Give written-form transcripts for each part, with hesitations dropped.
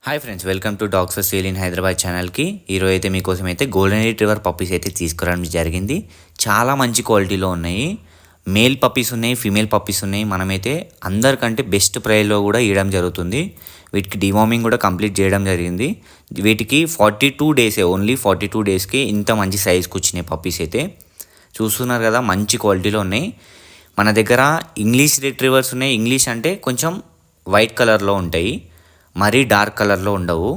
Hi friends, welcome to dogs for sale in Hyderabad ఛానల్కి. ఈరోజు అయితే మీకోసం అయితే గోల్డెన్ రిట్రీవర్ పప్పీస్ అయితే తీసుకురావడం జరిగింది. చాలా మంచి క్వాలిటీలో ఉన్నాయి. మేల్ పప్పీస్ ఉన్నాయి, ఫీమేల్ పప్పీస్ ఉన్నాయి. మనమైతే అందరికంటే బెస్ట్ ప్రైస్లో కూడా ఇవ్వడం జరుగుతుంది. వీటికి డివార్మింగ్ కూడా కంప్లీట్ చేయడం జరిగింది. వీటికి 42 డేసే, ఓన్లీ 42 డేస్కి ఇంత మంచి సైజ్కి వచ్చినాయి పప్పీస్ అయితే. చూస్తున్నారు కదా, మంచి క్వాలిటీలో ఉన్నాయి. మన దగ్గర ఇంగ్లీష్ రిట్రీవర్స్ ఉన్నాయి. ఇంగ్లీష్ అంటే కొంచెం వైట్ కలర్లో ఉంటాయి, మరీ డార్క్ కలర్లో ఉండవు.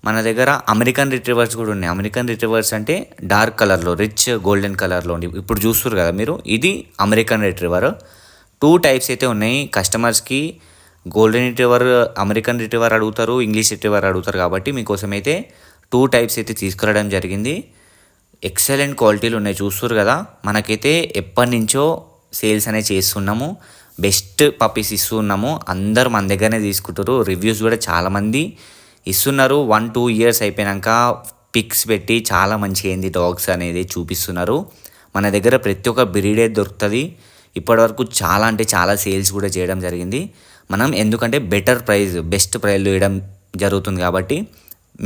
మన దగ్గర అమెరికన్ రిట్రీవర్స్ కూడా ఉన్నాయి. అమెరికన్ రిట్రీవర్స్ అంటే డార్క్ కలర్లో, రిచ్ గోల్డెన్ కలర్లో ఉంది. ఇప్పుడు చూస్తారు కదా మీరు, ఇది అమెరికన్ రిట్రీవర్. 2 టైప్స్ అయితే ఉన్నాయి. కస్టమర్స్కి గోల్డెన్ రిట్రీవర్, అమెరికన్ రిట్రీవర్ అడుగుతారు, ఇంగ్లీష్ రిట్రీవర్ అడుగుతారు. కాబట్టి మీకోసం అయితే 2 టైప్స్ అయితే తీసుకురావడం జరిగింది. ఎక్సలెంట్ క్వాలిటీలు ఉన్నాయి. చూస్తారు కదా, మనకైతే ఎప్పటి నుంచో సేల్స్ అనేవి చేస్తున్నాము. బెస్ట్ పప్పీస్ ఇస్తున్నాము. అందరు మన దగ్గరనే తీసుకుంటారు. రివ్యూస్ కూడా చాలామంది ఇస్తున్నారు. 1-2 ఇయర్స్ అయిపోయాక పిక్స్ పెట్టి చాలా మంచిగా అయింది డాగ్స్ అనేది చూపిస్తున్నారు. మన దగ్గర ప్రతి ఒక్క బ్రీడే దొరుకుతుంది. ఇప్పటివరకు చాలా అంటే చాలా సేల్స్ కూడా చేయడం జరిగింది. మనం ఎందుకంటే బెటర్ ప్రైస్, బెస్ట్ ప్రైస్లో ఇవ్వడం జరుగుతుంది. కాబట్టి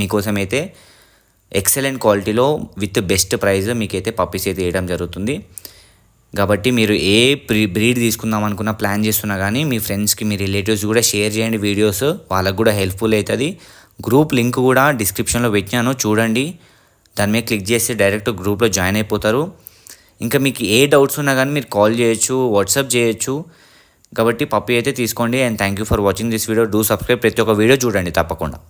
మీకోసం అయితే ఎక్సలెంట్ క్వాలిటీలో విత్ బెస్ట్ ప్రైస్ మీకైతే పప్పీస్ అయితే వేయడం జరుగుతుంది. కాబట్టి మీరు ఏ బ్రీడ్ తీసుకుందాం అనుకున్న ప్లాన్ చేస్తున్నా కానీ మీ ఫ్రెండ్స్కి, మీ రిలేటివ్స్ కూడా షేర్ చేయండి వీడియోస్. వాళ్ళకు కూడా హెల్ప్ఫుల్ అవుతుంది. గ్రూప్ లింక్ కూడా డిస్క్రిప్షన్లో పెట్టినాను, చూడండి. దాని మీద క్లిక్ చేస్తే డైరెక్ట్ గ్రూప్లో జాయిన్ అయిపోతారు. ఇంకా మీకు ఏ డౌట్స్ ఉన్నా కానీ మీరు కాల్ చేయొచ్చు, వాట్సాప్ చేయొచ్చు. కాబట్టి పప్పీ అయితే తీసుకోండి. And thank you for watching this video. Do subscribe. ప్రతి ఒక్క వీడియో చూడండి తప్పకుండా.